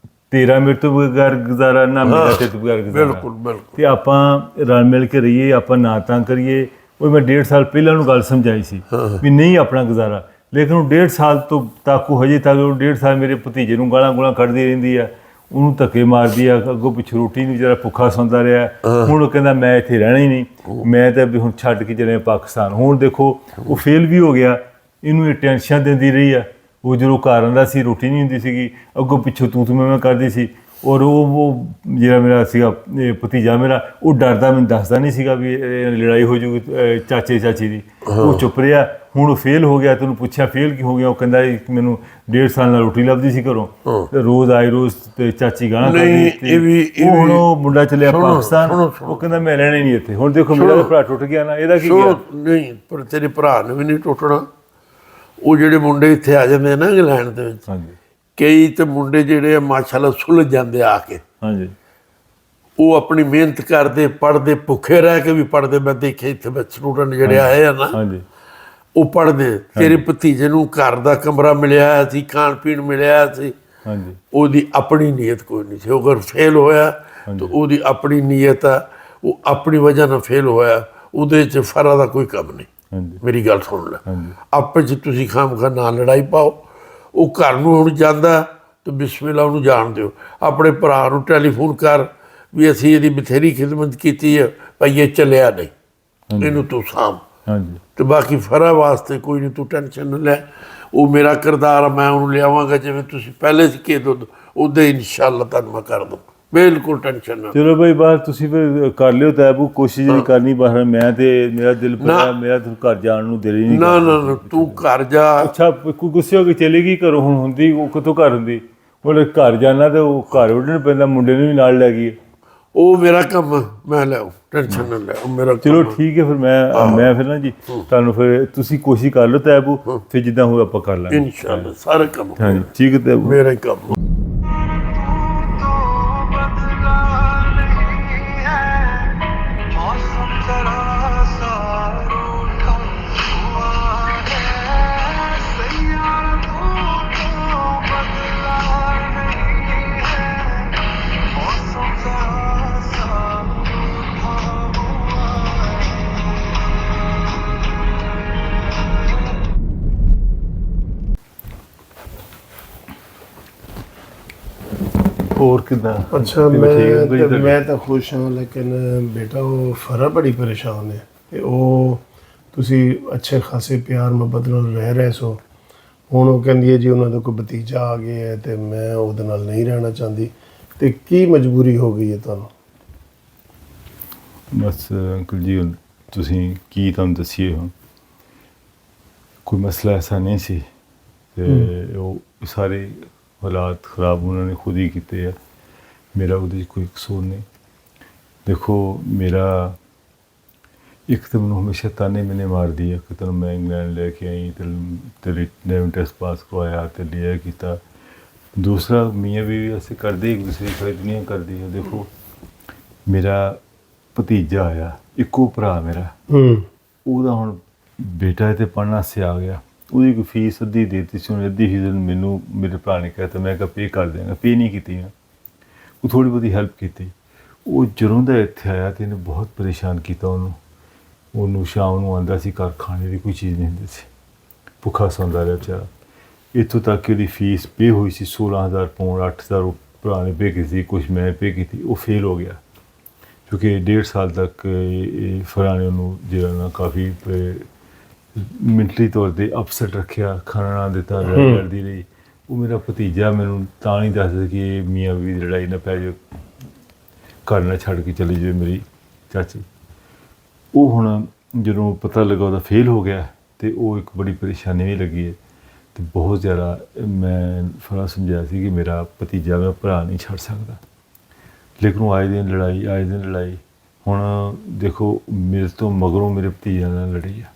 ਤੇਰਾ ਮੇਰੇ ਤੋਂ ਬਗੈਰ ਗੁਜ਼ਾਰਾ, ਨਾ ਮੇਰਾ ਤੇਰੇ ਤੋਂ ਬਗੈਰ ਗੁਜ਼ਾਰਾ। ਬਿਲਕੁਲ ਬਿਲਕੁਲ। ਤੇ ਆਪਾਂ ਰਲ ਮਿਲ ਕੇ ਰਹੀਏ, ਆਪਾਂ ਨਾ ਤਾਂ ਕਰੀਏ। ਉਹ ਮੈਂ 1.5 ਸਾਲ ਪਹਿਲਾਂ ਨੂੰ ਗੱਲ ਸਮਝਾਈ ਸੀ ਵੀ ਨਹੀਂ ਆਪਣਾ ਗੁਜ਼ਾਰਾ, ਲੇਕਿਨ ਉਹ 1.5 ਸਾਲ ਤੋਂ ਤੱਕ ਉਹ ਹਜੇ ਤੱਕ ਉਹ 1.5 ਸਾਲ ਮੇਰੇ ਭਤੀਜੇ ਨੂੰ ਗਾਲਾਂ ਕੱਢਦੀ ਰਹਿੰਦੀ ਆ, ਉਹਨੂੰ ਧੱਕੇ ਮਾਰਦੀ ਆ, ਅੱਗੋਂ ਪਿੱਛੋਂ ਰੋਟੀ ਨਹੀਂ ਵਿਚਾਰਾ ਭੁੱਖਾ ਸੌਂਦਾ ਰਿਹਾ। ਹੁਣ ਉਹ ਕਹਿੰਦਾ ਮੈਂ ਇੱਥੇ ਰਹਿਣਾ ਹੀ ਨਹੀਂ, ਮੈਂ ਤਾਂ ਵੀ ਹੁਣ ਛੱਡ ਕੇ ਚਲੇ ਪਾਕਿਸਤਾਨ। ਹੁਣ ਦੇਖੋ ਉਹ ਫੇਲ ਵੀ ਹੋ ਗਿਆ, ਇਹਨੂੰ ਇਹ ਟੈਨਸ਼ਨ ਦਿੰਦੀ ਰਹੀ ਆ। ਉਹ ਜਦੋਂ ਘਰ ਆਉਂਦਾ ਸੀ ਰੋਟੀ ਨਹੀਂ ਹੁੰਦੀ ਸੀਗੀ, ਅੱਗੋਂ ਪਿੱਛੋਂ ਤੂੰ ਮੈਂ ਕਰਦੀ ਸੀ। ਔਰ ਉਹ ਜਿਹੜਾ ਮੇਰਾ ਸੀਗਾ ਭਤੀਜਾ ਮੇਰਾ, ਉਹ ਡਰਦਾ, ਮੈਨੂੰ ਦੱਸਦਾ ਨਹੀਂ ਸੀਗਾ ਵੀ ਲੜਾਈ ਹੋ ਜੂਗੀ ਚਾਚੇ ਚਾਚੀ ਦੀ। ਉਹ ਚੁੱਪ ਰਿਹਾ। ਹੁਣ ਉਹ ਫੇਲ ਹੋ ਗਿਆ, ਤੈਨੂੰ ਪੁੱਛਿਆ ਫੇਲ ਕੀ ਹੋ ਗਿਆ? ਉਹ ਕਹਿੰਦਾ ਮੈਨੂੰ 1.5 ਸਾਲ ਨਾਲ ਰੋਟੀ ਲੱਭਦੀ ਸੀ ਘਰੋਂ, ਰੋਜ਼ ਆਏ ਰੋਜ਼ ਤੇ ਚਾਚੀ ਗਾਲਾਂ ਕੱਢਦੀ। ਹੁਣ ਉਹ ਮੁੰਡਾ ਚੱਲਿਆ ਪਾਕਿਸਤਾਨ, ਉਹ ਕਹਿੰਦਾ ਮੈਂ ਰਹਿਣਾ ਹੀ ਨਹੀਂ ਇੱਥੇ। ਹੁਣ ਦੇਖੋ ਮੇਰਾ ਭਰਾ ਟੁੱਟ ਗਿਆ ਨਾ, ਇਹਦਾ ਕੀ ਗਿਆ? ਨਹੀਂ, ਪਰ ਤੇਰੇ ਭਰਾ ਨੇ ਵੀ ਨਹੀਂ ਟੁੱਟਣਾ। ਉਹ ਜਿਹੜੇ ਮੁੰਡੇ ਇੱਥੇ ਆ ਜਾਂਦੇ ਨਾ ਇੰਗਲੈਂਡ ਦੇ ਵਿੱਚ, ਹਾਂਜੀ ਕਈ ਤੇ ਮੁੰਡੇ ਜਿਹੜੇ ਆ ਮਾਸ਼ਾਅੱਲਾ ਸੁਲਝ ਜਾਂਦੇ ਆ ਕੇ। ਹਾਂਜੀ ਉਹ ਆਪਣੀ ਮਿਹਨਤ ਕਰਦੇ, ਪੜ੍ਹਦੇ, ਭੁੱਖੇ ਰਹਿ ਕੇ ਵੀ ਪੜ੍ਹਦੇ। ਮੈਂ ਦੇਖੇ ਇੱਥੇ ਸਟੂਡੈਂਟ ਜਿਹੜੇ ਆਏ ਆ ਨਾ, ਹਾਂਜੀ ਉਹ ਪੜ੍ਹਦੇ। ਤੇਰੇ ਭਤੀਜੇ ਨੂੰ ਘਰ ਦਾ ਕਮਰਾ ਮਿਲਿਆ ਸੀ, ਖਾਣ ਪੀਣ ਮਿਲਿਆ ਸੀ, ਹਾਂਜੀ ਉਹਦੀ ਆਪਣੀ ਨੀਅਤ ਕੋਈ ਨਹੀਂ ਸੀ। ਉਹ ਅਗਰ ਫੇਲ ਹੋਇਆ ਤਾਂ ਉਹਦੀ ਆਪਣੀ ਨੀਅਤ ਆ, ਉਹ ਆਪਣੀ ਵਜ੍ਹਾ ਨਾਲ ਫੇਲ ਹੋਇਆ, ਉਹਦੇ 'ਚ ਫਰਾ ਦਾ ਕੋਈ ਕੰਮ ਨਹੀਂ। ਹਾਂਜੀ ਮੇਰੀ ਗੱਲ ਸੁਣ ਲੈ, ਹਾਂਜੀ ਆਪਸ 'ਚ ਤੁਸੀਂ ਖਾਮਖਾ ਨਾ ਲੜਾਈ ਪਾਓ। ਉਹ ਘਰ ਨੂੰ ਹੁਣ ਜਾਂਦਾ ਤਾਂ ਬਿਸਮਿਲ੍ਲਾ ਉਹਨੂੰ ਜਾਣ ਦਿਓ। ਆਪਣੇ ਭਰਾ ਨੂੰ ਟੈਲੀਫੋਨ ਕਰ ਵੀ ਅਸੀਂ ਇਹਦੀ ਬਥੇਰੀ ਖਿਦਮਤ ਕੀਤੀ ਹੈ, ਭਾਈ ਇਹ ਚੱਲਿਆ ਨਹੀਂ, ਇਹਨੂੰ ਤੂੰ ਸਾਂਭ। ਹਾਂਜੀ ਤੇ ਬਾਕੀ ਫਰਾ ਵਾਸਤੇ ਕੋਈ ਨਹੀਂ, ਤੂੰ ਟੈਨਸ਼ਨ ਨਾ ਲੈ। ਉਹ ਮੇਰਾ ਕਿਰਦਾਰ, ਮੈਂ ਉਹਨੂੰ ਲਿਆਵਾਂਗਾ ਜਿਵੇਂ ਤੁਸੀਂ ਪਹਿਲੇ ਸੀ ਕਿ ਦੁੱਧ, ਉਹਦੇ ਇਨਸ਼ਾਅੱਲਾ ਤੁਹਾਨੂੰ ਮੈਂ ਕਰ ਦੂੰ, ਬਿਲਕੁਲ ਟੈਨਸ਼ਨ ਨਾ। ਚਲੋ ਭਾਈ, ਬਾਹਰ ਤੁਸੀਂ ਫਿਰ ਕਰ ਲਿਓ ਤੈਬੂ, ਕੋਸ਼ਿਸ਼ ਜਿਹੜੀ ਕਰਨੀ ਬਾਹਰ। ਮੈਂ ਤੇ ਮੇਰਾ ਦਿਲ ਪਤਾ, ਮੇਰਾ ਤਾਂ ਘਰ ਜਾਣ ਨੂੰ ਦਿਲ ਹੀ ਨਹੀਂ ਨਾ ਨਾ ਨਾ, ਤੂੰ ਘਰ ਜਾ। ਅੱਛਾ, ਕੋਈ ਗੁੱਸੇ ਹੋ ਕੇ ਚਲੇ ਗਈ ਘਰੋਂ, ਹੁਣ ਹੁੰਦੀ ਉਹ ਕਿਤੋਂ ਘਰ ਹੁੰਦੀ? ਉਹ ਘਰ ਜਾਣਾ ਤੇ ਉਹ ਘਰ ਉੱਡਣ ਪੈਂਦਾ, ਮੁੰਡੇ ਨੂੰ ਵੀ ਨਾਲ ਲੈ ਗਈ। ਉਹ ਮੇਰਾ ਕੰਮ, ਮੈਂ ਲਿਆਉ, ਟੈਨਸ਼ਨ ਨਾ ਲੈ, ਉਹ ਮੇਰਾ ਚਲੋ ਠੀਕ ਹੈ। ਫਿਰ ਮੈਂ ਫਿਰ ਨਾ ਜੀ ਤੁਹਾਨੂੰ, ਫਿਰ ਤੁਸੀਂ ਕੋਸ਼ਿਸ਼ ਕਰ ਲਓ ਤੈਬੂ, ਫਿਰ ਜਿੱਦਾਂ ਹੋਇਆ ਆਪਾਂ ਕਰ ਲਾਂਗੇ ਇਨਸ਼ਾਅੱਲਾ ਸਾਰੇ ਕੰਮ। ਹਾਂਜੀ ਠੀਕ ਹੈ ਤੈਬੂ, ਮੇਰਾ ਹੀ ਕੰਮ। ਹੋਰ ਕਿੱਦਾਂ? ਅੱਛਾ, ਮੈਂ ਤਾਂ ਖੁਸ਼ ਹਾਂ, ਲੇਕਿਨ ਬੇਟਾ ਉਹ ਫਰਾ ਬੜੀ ਪਰੇਸ਼ਾਨ ਹੈ। ਤੇ ਉਹ ਤੁਸੀਂ ਅੱਛੇ ਖਾਸੇ ਪਿਆਰ ਮੁਹੱਬਤ ਨਾਲ ਰਹਿ ਰਹੇ ਸੋ। ਹੁਣ ਉਹ ਕਹਿੰਦੀ ਹੈ ਜੀ ਉਹਨਾਂ ਦਾ ਕੋਈ ਭਤੀਜਾ ਆ ਗਿਆ ਹੈ ਤੇ ਮੈਂ ਉਹਦੇ ਨਾਲ ਨਹੀਂ ਰਹਿਣਾ ਚਾਹੁੰਦੀ। ਤੇ ਕੀ ਮਜਬੂਰੀ ਹੋ ਗਈ ਹੈ ਤੁਹਾਨੂੰ? ਬਸ ਅੰਕਲ ਜੀ ਹੁਣ ਤੁਸੀਂ ਕੀ ਤੁਹਾਨੂੰ ਦੱਸੀਏ, ਹੁਣ ਕੋਈ ਮਸਲਾ ਐਸਾ ਨਹੀਂ ਸੀ ਤੇ ਉਹ ਸਾਰੇ ਹਾਲਾਤ ਖਰਾਬ ਉਹਨਾਂ ਨੇ ਖੁਦ ਹੀ ਕੀਤੇ ਆ, ਮੇਰਾ ਉਹਦੇ 'ਚ ਕੋਈ ਕਸੂਰ ਨਹੀਂ। ਦੇਖੋ ਮੇਰਾ ਇੱਕ ਤਾਂ ਮੈਨੂੰ ਹਮੇਸ਼ਾ ਤਾਨੇ ਮੈਨੇ ਮਾਰਦੀ ਹੈ ਕਿ ਤੈਨੂੰ ਮੈਂ ਇੰਗਲੈਂਡ ਲੈ ਕੇ ਆਈ ਤੇ ਤੇਰੇ ਨਵੇਂ ਟੈਸਟ ਪਾਸ ਕਰਵਾਇਆ ਤੇ ਲਿਆ ਕੀਤਾ। ਦੂਸਰਾ ਮੀਆਂ ਬੀਵੀ ਅਸੀਂ ਕਰਦੇ ਇੱਕ ਦੂਸਰੇ ਦੀ ਖਰੀਦਨੀਆਂ ਕਰਦੀ ਹੈ। ਦੇਖੋ ਮੇਰਾ ਭਤੀਜਾ ਆਇਆ, ਇੱਕੋ ਭਰਾ ਮੇਰਾ, ਉਹਦਾ ਹੁਣ ਬੇਟਾ ਤੇ ਪੜ੍ਹਨ ਸੇ ਆ ਗਿਆ, ਉਹਦੀ ਕੋਈ ਫੀਸ ਅੱਧੀ ਦੇ ਦਿੱਤੀ ਸੀ, ਉਹਨੇ ਅੱਧੀ ਫੀਸ ਮੈਨੂੰ ਮੇਰੇ ਭਰਾ ਨੇ ਕਹਿ ਤਾ, ਮੈਂ ਕਿਹਾ ਪੇ ਕਰ ਦਿਆਂਗਾ, ਪੇ ਨਹੀਂ ਕੀਤੀ ਨਾ, ਉਹ ਥੋੜ੍ਹੀ ਬਹੁਤੀ ਹੈਲਪ ਕੀਤੀ। ਉਹ ਜਦੋਂ ਦਾ ਇੱਥੇ ਆਇਆ ਤੇ ਇਹਨੇ ਬਹੁਤ ਪਰੇਸ਼ਾਨ ਕੀਤਾ ਉਹਨੂੰ ਸ਼ਾਮ ਨੂੰ ਆਉਂਦਾ ਸੀ ਘਰ, ਖਾਣੇ ਦੀ ਕੋਈ ਚੀਜ਼ ਨਹੀਂ ਹੁੰਦੀ ਸੀ, ਭੁੱਖਾ ਸੌਂਦਾ ਰਿਹਾ ਵਿਚਾਰਾ। ਇੱਥੋਂ ਤੱਕ ਕਿ ਉਹਦੀ ਫੀਸ ਪੇ ਹੋਈ ਸੀ 16,000 ਪਾਉਂਡ, 8,000 ਉਹ ਭਰਾ ਨੇ ਪੇ ਕੀਤੀ, ਕੁਛ ਮੈਂ ਪੇ ਕੀਤੀ। ਉਹ ਫੇਲ ਹੋ ਗਿਆ ਕਿਉਂਕਿ 1.5 ਸਾਲ ਤੱਕ ਫਰਾਂ ਨੇ ਉਹਨੂੰ ਜਿਹੜਾ ਨਾ ਕਾਫੀ ਮੈਂਟਲੀ ਤੌਰ 'ਤੇ ਅਪਸੈਟ ਰੱਖਿਆ, ਖਾਣਾ ਨਾ ਦਿੱਤਾ, ਲੜਾਈ ਲੜਦੀ ਰਹੀ। ਉਹ ਮੇਰਾ ਭਤੀਜਾ ਮੈਨੂੰ ਤਾਂ ਨਹੀਂ ਦੱਸਦਾ ਕਿ ਇਹ ਮੀਆਂ ਬੀਵੀ ਦੀ ਲੜਾਈ ਨਾ ਪੈ ਜਾਵੇ, ਘਰ ਨਾ ਛੱਡ ਕੇ ਚਲੀ ਜਾਵੇ ਮੇਰੀ ਚਾਚੀ। ਉਹ ਹੁਣ ਜਦੋਂ ਪਤਾ ਲੱਗਾ ਉਹਦਾ ਫੇਲ ਹੋ ਗਿਆ ਤੇ ਉਹ ਇੱਕ ਬੜੀ ਪਰੇਸ਼ਾਨੀ ਵੀ ਲੱਗੀ ਹੈ ਤੇ ਬਹੁਤ ਜ਼ਿਆਦਾ ਮੈਂ ਫਰਾਂ ਸਮਝਾਇਆ ਸੀ ਕਿ ਮੇਰਾ ਭਤੀਜਾ ਮੈਂ ਭਰਾ ਨਹੀਂ ਛੱਡ ਸਕਦਾ, ਲੇਕਿਨ ਉਹ ਆਏ ਦਿਨ ਲੜਾਈ। ਹੁਣ ਦੇਖੋ ਮੇਰੇ ਤੋਂ ਮਗਰੋਂ ਮੇਰੇ ਭਤੀਜੇ ਨਾਲ ਲੜੀ ਆ,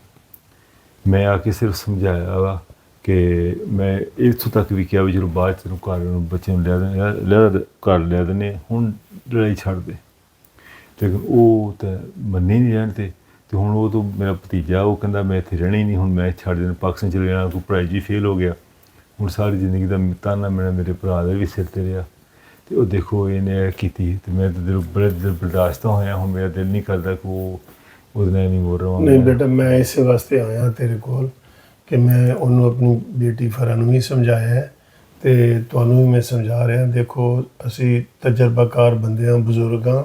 ਮੈਂ ਆ ਕੇ ਸਿਰਫ ਸਮਝਾਇਆ ਵਾ ਕਿ ਮੈਂ ਇੱਥੋਂ ਤੱਕ ਵੀ ਕਿਹਾ ਵੀ ਚਲੋ ਬਾਅਦ 'ਚ ਤੈਨੂੰ ਘਰ ਨੂੰ ਬੱਚੇ ਨੂੰ ਘਰ ਲਿਆ ਦਿੰਦੇ, ਹੁਣ ਲੜਾਈ ਛੱਡ ਦੇ, ਲੇਕਿਨ ਉਹ ਤਾਂ ਮੰਨੇ ਨਹੀਂ ਰਹਿਣ ਤੇ ਹੁਣ ਉਹ ਤੋਂ ਮੇਰਾ ਭਤੀਜਾ ਉਹ ਕਹਿੰਦਾ ਮੈਂ ਇੱਥੇ ਰਹਿਣਾ ਹੀ ਨਹੀਂ, ਹੁਣ ਮੈਂ ਛੱਡ ਦੇਣਾ, ਪਾਕਿਸਤਾਨ ਚਲੇ ਜਾਣਾ, ਕੋਈ ਪੜ੍ਹਾਈ 'ਚ ਹੀ ਫੇਲ ਹੋ ਗਿਆ। ਹੁਣ ਸਾਰੀ ਜ਼ਿੰਦਗੀ ਦਾ ਤਾਨਾ ਮੇਰਾ ਮੇਰੇ ਭਰਾ ਦਾ ਵੀ ਸਿਰ 'ਤੇ ਰਿਹਾ ਤੇ ਉਹ ਦੇਖੋ ਇਹਨੇ ਕੀਤੀ ਤੇ ਮੈਂ ਤਾਂ ਬੜੇ ਦਿਲ ਬਰਦਾਸ਼ਤ ਹੋਇਆ। ਹੁਣ ਮੇਰਾ ਦਿਲ ਨਹੀਂ ਕਰਦਾ ਕਿ ਉਹਦੇ ਨਾਲ ਨਹੀਂ ਬੋਲ ਰਿਹਾ। ਨਹੀਂ ਬੇਟਾ, ਮੈਂ ਇਸੇ ਵਾਸਤੇ ਆਇਆ ਤੇਰੇ ਕੋਲ ਕਿ ਮੈਂ ਉਹਨੂੰ ਆਪਣੀ ਬੇਟੀ ਫਰਾਂ ਨੂੰ ਵੀ ਸਮਝਾਇਆ ਹੈ ਤੇ ਤੁਹਾਨੂੰ ਵੀ ਮੈਂ ਸਮਝਾ ਰਿਹਾ। ਦੇਖੋ ਅਸੀਂ ਤਜਰਬਾਕਾਰ ਬੰਦੇ ਹਾਂ, ਬਜ਼ੁਰਗ ਹਾਂ,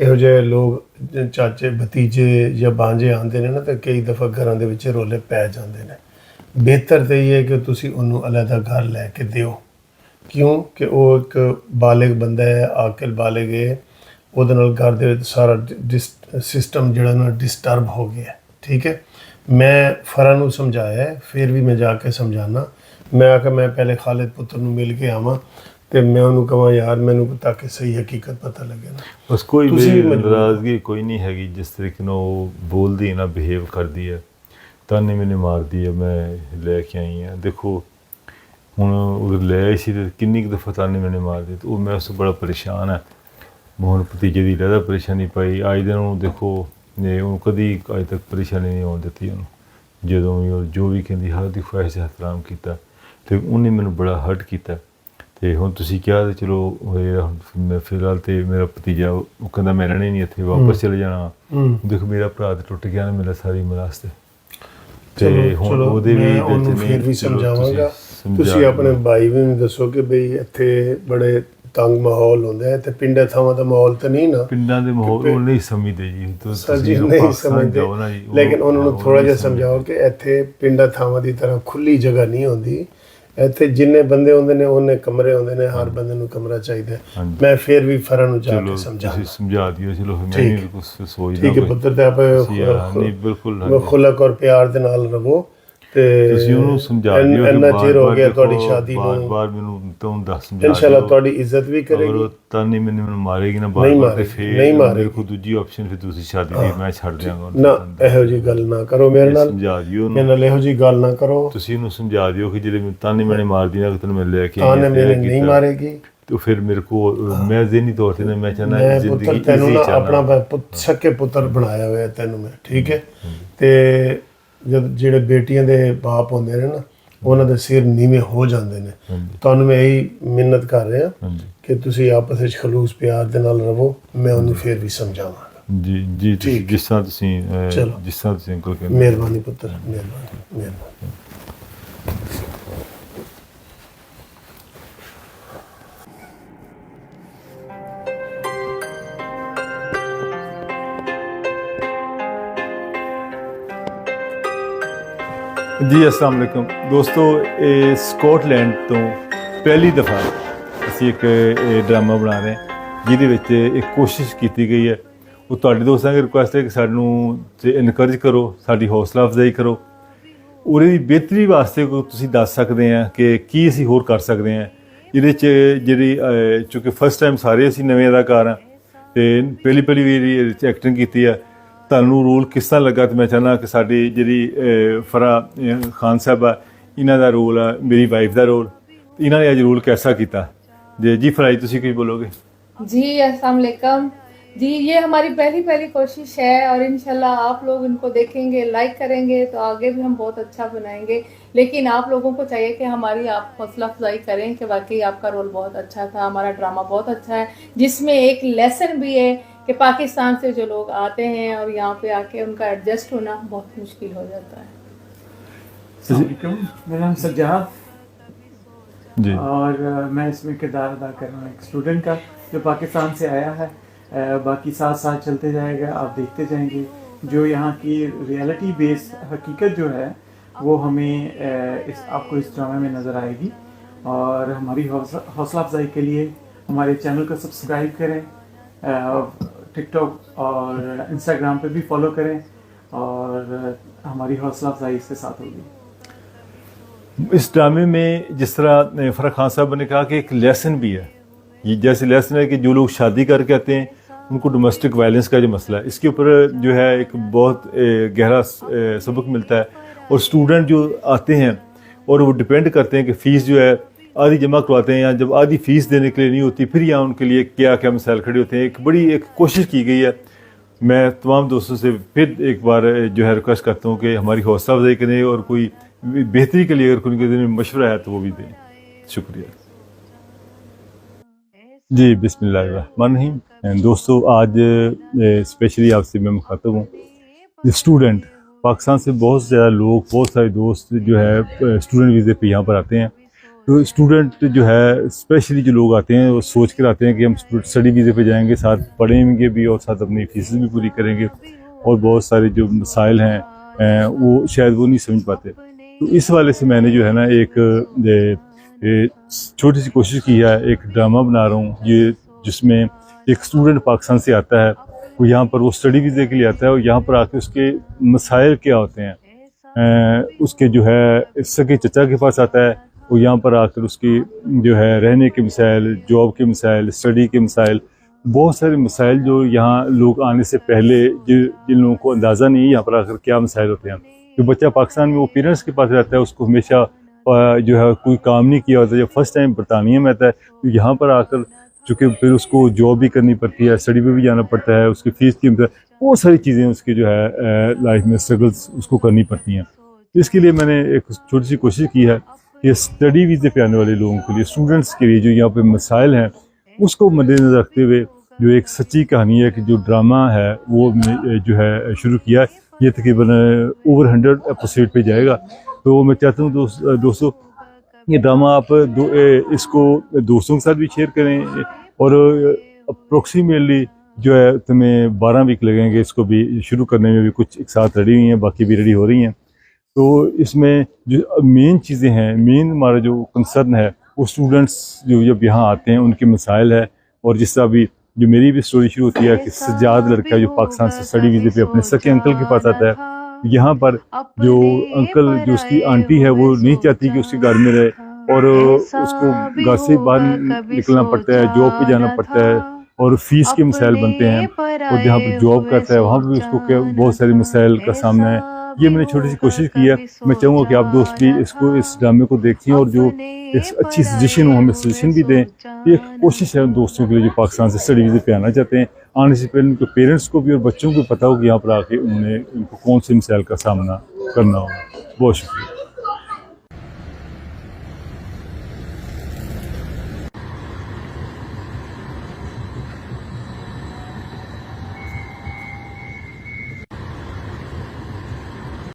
ਇਹੋ ਜਿਹੇ ਲੋਕ ਚਾਚੇ ਭਤੀਜੇ ਜਾਂ ਬਾਂਝੇ ਆਉਂਦੇ ਨੇ ਨਾ ਤਾਂ ਕਈ ਦਫਾ ਘਰਾਂ ਦੇ ਵਿੱਚ ਰੋਲੇ ਪੈ ਜਾਂਦੇ ਨੇ। ਬਿਹਤਰ ਤਾਂ ਇਹ ਹੈ ਕਿ ਤੁਸੀਂ ਉਹਨੂੰ ਅਲੱਗਾ ਘਰ ਲੈ ਕੇ ਦਿਓ, ਕਿਉਂ ਕਿ ਉਹ ਇੱਕ ਬਾਲਿਗ ਬੰਦਾ ਹੈ, ਆਕਿਲ ਬਾਲਿਗ ਹੈ, ਉਹਦੇ ਨਾਲ ਘਰ ਦੇ ਵਿੱਚ ਸਾਰਾ ਸਿਸਟਮ ਜਿਹੜਾ ਨਾ ਡਿਸਟਰਬ ਹੋ ਗਿਆ। ਠੀਕ ਹੈ, ਮੈਂ ਫਰਾਂ ਨੂੰ ਸਮਝਾਇਆ, ਫਿਰ ਵੀ ਮੈਂ ਜਾ ਕੇ ਸਮਝਾਉਣਾ। ਮੈਂ ਆਖਿਆ ਮੈਂ ਪਹਿਲੇ ਖਾਲਿਦ ਪੁੱਤਰ ਨੂੰ ਮਿਲ ਕੇ ਆਵਾਂ ਤੇ ਮੈਂ ਉਹਨੂੰ ਕਹਾਂ ਯਾਰ ਮੈਨੂੰ ਤਾਂ ਕਿ ਸਹੀ ਹਕੀਕਤ ਪਤਾ ਲੱਗੇ ਨਾ। ਬਸ ਕੋਈ ਮੇਰੀ ਨਾਰਾਜ਼ਗੀ ਕੋਈ ਨਹੀਂ ਹੈਗੀ, ਜਿਸ ਤਰੀਕੇ ਨਾਲ ਉਹ ਬੋਲਦੀ ਹੈ ਨਾ, ਬਿਹੇਵ ਕਰਦੀ ਹੈ, ਤਾਨੇ ਮੈਨੇ ਮਾਰਦੀ ਹੈ, ਮੈਂ ਲੈ ਕੇ ਆਈ ਹਾਂ। ਦੇਖੋ ਹੁਣ ਉਹ ਲੈ ਆਈ ਸੀ ਤੇ ਕਿੰਨੀ ਕੁ ਦਫਾ ਤਾਨੇ ਮੈਨੇ ਮਾਰਦੀ ਤੇ ਉਹ ਮੈਂ ਉਸ ਤੋਂ ਬੜਾ ਪਰੇਸ਼ਾਨ ਹੈ। ਹੁਣ ਭਤੀਜੇ ਦੀ ਜ਼ਿਆਦਾ ਪਰੇਸ਼ਾਨੀ ਪਾਈ, ਅੱਜ ਦਿਨ ਉਹਨੂੰ ਦੇਖੋ ਉਹਨੂੰ ਕਦੀ ਅੱਜ ਤੱਕ ਪਰੇਸ਼ਾਨੀ ਨਹੀਂ ਆਉਣ ਦਿੱਤੀ ਉਹਨੂੰ, ਜਦੋਂ ਵੀ ਉਹ ਜੋ ਵੀ ਕਹਿੰਦੀ ਹਰ ਦੀ ਖੁਆਇਸ਼ ਦਾ ਇਹਤਰਾਮ ਕੀਤਾ ਤੇ ਉਹਨੇ ਮੈਨੂੰ ਬੜਾ ਹਰਟ ਕੀਤਾ। ਤੇ ਹੁਣ ਤੁਸੀਂ ਕਿਹਾ ਤੇ ਚਲੋ ਮੈਂ ਫਿਲਹਾਲ ਤੇ ਮੇਰਾ ਭਤੀਜਾ ਉਹ ਕਹਿੰਦਾ ਮੈਂ ਰਹਿਣਾ ਹੀ ਨਹੀਂ ਇੱਥੇ, ਵਾਪਸ ਚਲੇ ਜਾਣਾ। ਦੇਖੋ ਮੇਰਾ ਭਰਾ ਤੇ ਟੁੱਟ ਗਿਆ ਨਾ ਮੇਰਾ ਸਾਰੀ ਉਮਰ ਵਾਸਤੇ ਤੇ ਹੁਣ ਉਹਦੇ ਵੀ ਉਹਨੂੰ ਫਿਰ ਵੀ ਸਮਝਾਵਾਂਗਾ। ਤੁਸੀਂ ਆਪਣੇ ਭਾਈ ਵੀ ਦੱਸੋ ਕਿ ਬਈ ਇੱਥੇ ਬੜੇ ਤੰਗ ਮਾਹੌਲ ਹੁੰਦਾ ਹੈ ਤੇ ਪਿੰਡਾਂ ਥਾਵਾਂ ਦਾ ਮਾਹੌਲ ਤਾਂ ਨਹੀਂ ਨਾ, ਪਿੰਡਾਂ ਦੇ ਮਾਹੌਲ ਉਹ ਨਹੀਂ ਸਮਝਦੇ ਜੀ, ਤੁਸੀਂ ਨਹੀਂ ਸਮਝਦੇ, ਲੇਕਿਨ ਉਹਨਾਂ ਨੂੰ ਥੋੜਾ ਜਿਹਾ ਸਮਝਾਓ ਕਿ ਇੱਥੇ ਪਿੰਡਾਂ ਥਾਵਾਂ ਦੀ ਤਰ੍ਹਾਂ ਖੁੱਲੀ ਜਗ੍ਹਾ ਨਹੀਂ ਹੁੰਦੀ। ਇੱਥੇ ਜਿੰਨੇ ਬੰਦੇ ਹੁੰਦੇ ਨੇ ਉਹਨੇ ਕਮਰੇ ਹੁੰਦੇ ਨੇ, ਹਰ ਬੰਦੇ ਨੂੰ ਕਮਰਾ ਚਾਹੀਦਾ। ਮੈਂ ਫਿਰ ਵੀ ਫਰਾਂ ਨੂੰ ਜਾ ਕੇ ਸਮਝਾ ਦਿਓ। ਚਲੋ ਮੈਂ ਵੀ ਕੁਝ ਸੋਚਦਾ। ਠੀਕ ਹੈ ਪੁੱਤਰ, ਤੇ ਨਹੀਂ ਬਿਲਕੁਲ ਖੁੱਲ੍ਹ ਔਰ ਪਿਆਰ ਦੇ ਨਾਲ ਰਹੋ ਤੇ ਤੁਸੀਂ ਉਹਨੂੰ ਸਮਝਾ ਦਿਓ। ਇੰਨਾ ਚਿਰ ਹੋ ਗਿਆ ਤੁਹਾਡੀ ਸ਼ਾਦੀ ਨੂੰ, ਬਾਰ ਮੈਨੂੰ ਤਾਂ ਦੱਸ ਸਮਝਾ ਇਨਸ਼ਾਅੱਲਾ ਤੁਹਾਡੀ ਇੱਜ਼ਤ ਵੀ ਕਰੇਗੀ। ਤਾਂ ਨਹੀਂ ਮੈਨੂੰ ਮਾਰੇਗੀ ਨਾ ਬਾਰ ਤੇ ਫਿਰ ਮੇਰੇ ਕੋਲ ਦੂਜੀ ਆਪਸ਼ਨ ਫਿਰ ਤੁਸੀਂ ਸ਼ਾਦੀ ਦੀ ਮੈਂ ਛੱਡ ਦਿਆਂਗਾ ਨਾ। ਇਹੋ ਜੀ ਗੱਲ ਨਾ ਕਰੋ ਮੇਰੇ ਨਾਲ, ਸਮਝਾ ਦਿਓ ਮੇਰੇ ਨਾਲ ਇਹੋ ਜੀ ਗੱਲ ਨਾ ਕਰੋ। ਤੁਸੀਂ ਉਹਨੂੰ ਸਮਝਾ ਦਿਓ ਕਿ ਜਿਹੜੇ ਮੈਨੂੰ ਤਾਨੇ ਮੈਨੇ ਮਾਰਦੀ ਨਾ ਤੈਨੂੰ ਮੈਂ ਲੈ ਕੇ ਤਾਨੇ ਮੈਨੇ ਨਹੀਂ ਮਾਰੇਗੀ ਤੇ ਫਿਰ ਮੇਰੇ ਕੋ ਮੈਂ ਜ਼ਿਹਨੀ ਤੌਰ ਤੇ ਮੈਂ ਚਾਹਨਾ ਜ਼ਿੰਦਗੀ ਤੈਨੂੰ ਨਾ ਆਪਣਾ ਸਕੇ ਪੁੱਤਰ ਬਣਾਇਆ ਹੋਇਆ ਤੈਨੂੰ ਮੈਂ, ਠੀਕ ਹੈ। ਤੇ ਜਦ ਜਿਹੜੇ ਬੇਟੀਆਂ ਦੇ ਬਾਪ ਹੁੰਦੇ ਨੇ ਨਾ ਉਹਨਾਂ ਦੇ ਸਿਰ ਨੀਵੇਂ ਹੋ ਜਾਂਦੇ ਨੇ। ਤੁਹਾਨੂੰ ਮੈਂ ਇਹੀ ਮਿੰਨਤ ਕਰ ਰਿਹਾ ਕਿ ਤੁਸੀਂ ਆਪਸ ਵਿੱਚ ਖਲੂਸ ਪਿਆਰ ਦੇ ਨਾਲ ਰਹੋ, ਮੈਂ ਉਹਨੂੰ ਫਿਰ ਵੀ ਸਮਝਾਵਾਂਗਾ। ਜੀ ਜੀ ਜਿਸ ਤਰ੍ਹਾਂ ਤੁਸੀਂ ਅੰਕਲ ਕਹਿੰਦੇ। ਮਿਹਰਬਾਨੀ ਪੁੱਤਰ, ਮਿਹਰਬਾਨੀ। ਜੀ ਅਸਲਾਮ ਅਲੈਕੁਮ ਦੋਸਤੋ, ਇਹ ਸਕਾਟਲੈਂਡ ਤੋਂ ਪਹਿਲੀ ਦਫਾ ਅਸੀਂ ਇੱਕ ਡਰਾਮਾ ਬਣਾ ਰਹੇ ਹਾਂ ਜਿਹਦੇ ਵਿੱਚ ਇੱਕ ਕੋਸ਼ਿਸ਼ ਕੀਤੀ ਗਈ ਹੈ। ਉਹ ਤੁਹਾਡੇ ਦੋਸਤਾਂ ਦੀ ਰਿਕੁਐਸਟ ਹੈ ਕਿ ਸਾਨੂੰ ਇਨਕਰੇਜ ਕਰੋ, ਸਾਡੀ ਹੌਸਲਾ ਅਫਜ਼ਾਈ ਕਰੋ। ਉਹਦੀ ਬਿਹਤਰੀ ਵਾਸਤੇ ਕੋਈ ਤੁਸੀਂ ਦੱਸ ਸਕਦੇ ਆ ਕਿ ਕੀ ਅਸੀਂ ਹੋਰ ਕਰ ਸਕਦੇ ਹਾਂ। ਇਹਦੇ 'ਚ ਜਿਹੜੀ ਚੂँकि ਫਸਟ ਟਾਈਮ ਸਾਰੇ ਅਸੀਂ ਨਵੇਂ ਅਦਾਕਾਰ ਹਾਂ ਅਤੇ ਪਹਿਲੀ ਵਾਰੀ ਇਹਦੇ 'ਚ ਐਕਟਿੰਗ ਕੀਤੀ ਹੈ। ਤੁਹਾਨੂੰ ਰੋਲ ਕਿਸ ਤਰ੍ਹਾਂ ਲੱਗਾ? ਤੇ ਮੈਂ ਚਾਹੁੰਦਾ ਕਿ ਸਾਡੀ ਜਿਹੜੀ ਫਰਾ ਖਾਨ ਸਾਹਿਬ ਆ, ਇਹਨਾਂ ਦਾ ਰੋਲ ਆ, ਮੇਰੀ ਵਾਈਫ ਦਾ ਰੋਲ, ਇਹਨਾਂ ਨੇ ਅੱਜ ਰੋਲ ਕੈਸਾ ਕੀਤਾ। जी फराई तुसी कुछ बोलोगे? जी अस्सलाम वालेकुम जी, ये हमारी पहली कोशिश है और इंशाल्लाह आप लोग इनको देखेंगे, लाइक करेंगे तो आगे भी हम बहुत अच्छा बनाएंगे। लेकिन आप लोगों को चाहिए कि हमारी आप हौसला अफजाई करें कि वाकई आपका रोल बहुत अच्छा था, हमारा ड्रामा बहुत अच्छा है, जिसमें एक लेसन भी है कि पाकिस्तान से जो लोग आते हैं और यहाँ पे आके उनका एडजस्ट होना बहुत मुश्किल हो जाता है। मेरा नाम सज्जाद जी और मैं इसमें किरदार अदा कर रहा हूँ एक स्टूडेंट का जो पाकिस्तान से आया है। बाकी साथ साथ चलते जाएगा, आप देखते जाएंगे जो यहाँ की रियलिटी बेस हकीकत जो है वो हमें आपको इस ड्रामे में नज़र आएगी। और हमारी हौसला अफजाई के लिए हमारे चैनल को सब्सक्राइब करें, टिकटॉक और इंस्टाग्राम पे भी फॉलो करें और हमारी हौसला अफजाई इसके साथ होगी। इस ड्रामे में जिस तरह फरा खान साहब ने कहा कि एक लेसन भी है, ये जैसे लेसन है कि जो लोग शादी करके आते हैं उनको डोमेस्टिक वायलेंस का जो मसला है, इसके ऊपर जो है एक बहुत गहरा सबक मिलता है। और स्टूडेंट जो आते हैं और वो डिपेंड करते हैं कि फ़ीस जो है आधी जमा करवाते हैं या जब आधी फ़ीस देने के लिए नहीं होती फिर यहाँ उनके लिए क्या क्या मसाइल खड़े होते हैं। एक बड़ी एक कोशिश की गई है। मैं तमाम दोस्तों से फिर एक बार जो है रिक्वेस्ट करता हूँ कि हमारी हौसला अफजाई करें और कोई बेहतरी के लिए अगर कोई दिन में मशवरा है तो वो भी दें। शुक्रिया जी। बिस्मिल्लाहिर्रहमानिर्रहीम। दोस्तों, आज स्पेशली आपसे मैं मुखातब हूँ। स्टूडेंट पाकिस्तान से बहुत ज़्यादा लोग, बहुत सारे दोस्त जो है स्टूडेंट वीज़े पे यहाँ पर आते हैं। तो स्टूडेंट जो है स्पेशली जो लोग आते हैं वो सोच कर आते हैं कि हम स्टडी वीज़े पे जाएंगे, साथ पढ़ेंगे भी और साथ अपनी फीस भी पूरी करेंगे। और बहुत सारे जो मसाइल हैं वो शायद वो नहीं समझ पाते। तो इस वाले से मैंने जो है ना एक छोटी सी कोशिश की है, एक ड्रामा बना रहा हूँ ये जिसमें एक स्टूडेंट पाकिस्तान से आता है, वो यहाँ पर वो स्टडी वीज़े के लिए आता है और यहाँ पर आके उसके मसाइल क्या होते हैं। उसके जो है सगे चचा के पास आता है, वो यहाँ पर आकर उसकी जो है रहने के मसाइल, जॉब के मसाइल, स्टडी के मसाइल, बहुत सारे मसाइल जो यहाँ लोग आने से पहले जिन लोगों को अंदाज़ा नहीं है यहाँ पर आकर क्या मसाइल होते हैं। जो बच्चा पाकिस्तान में वो पेरेंट्स के पास रहता है, उसको हमेशा जो है कोई काम नहीं किया होता। जब फर्स्ट टाइम बरतानिया में आता है तो यहाँ पर आकर चूँकि फिर उसको जॉब भी करनी पड़ती है, स्टडी पे भी जाना पड़ता है, उसकी फ़ीस की बहुत सारी चीज़ें उसकी जो है लाइफ में स्ट्रगल्स उसको करनी पड़ती हैं। इसके लिए मैंने एक छोटी सी कोशिश की है कि स्टडी वीज़े पे आने वाले लोगों के लिए, स्टूडेंट्स के लिए जो यहाँ पे मसाइल हैं उसको मद्देनज़र रखते हुए जो एक सच्ची कहानी है कि जो ड्रामा है वो जो है शुरू किया। ये तकरीबन ओवर 100 एपिसोड पे जाएगा। तो मैं चाहता हूँ दोस्तों ये ड्रामा आप इसको दोस्तों के साथ भी शेयर करें और अप्रोक्सीमेटली जो है तुम्हें 12 वीक लगेंगे इसको भी शुरू करने में। भी कुछ एक साथ रेडी हुई हैं, बाकी भी रेडी हो रही हैं। तो इसमें जो मेन चीज़ें हैं, मेन हमारा जो कंसर्न है वो स्टूडेंट्स जो जब यहाँ आते हैं उनके मसाइल है। और जिस तरह भी जो मेरी भी स्टोरी शुरू होती है कि सज्जाद लड़का जो पाकिस्तान से स्टडी वीज़े पे अपने सके अंकल के पास आता है। यहाँ पर जो अंकल जो उसकी आंटी है वो नहीं चाहती कि उसके घर में रहे और उसको घर से बाहर निकलना पड़ता है, जॉब पे जाना पड़ता है और फीस के मसाइल बनते हैं। और जहाँ पर जॉब करता है वहाँ पर भी उसको बहुत सारे मसाइल का सामना है। ये मैंने छोटी सी कोशिश की है। मैं चाहूँगा कि आप दोस्त भी इसको, इस ड्रामे को देखें और जो एक अच्छी सजेशन हो हमें सजेशन भी दें। ये एक कोशिश है उन दोस्तों के लिए जो पाकिस्तान से स्टडी वीज़े पे आना चाहते हैं। आने से पहले उनके पेरेंट्स को भी और बच्चों को पता हो कि यहाँ पर आके उन्हें उनको कौन से मसाइल का सामना करना होगा। बहुत शुक्रिया।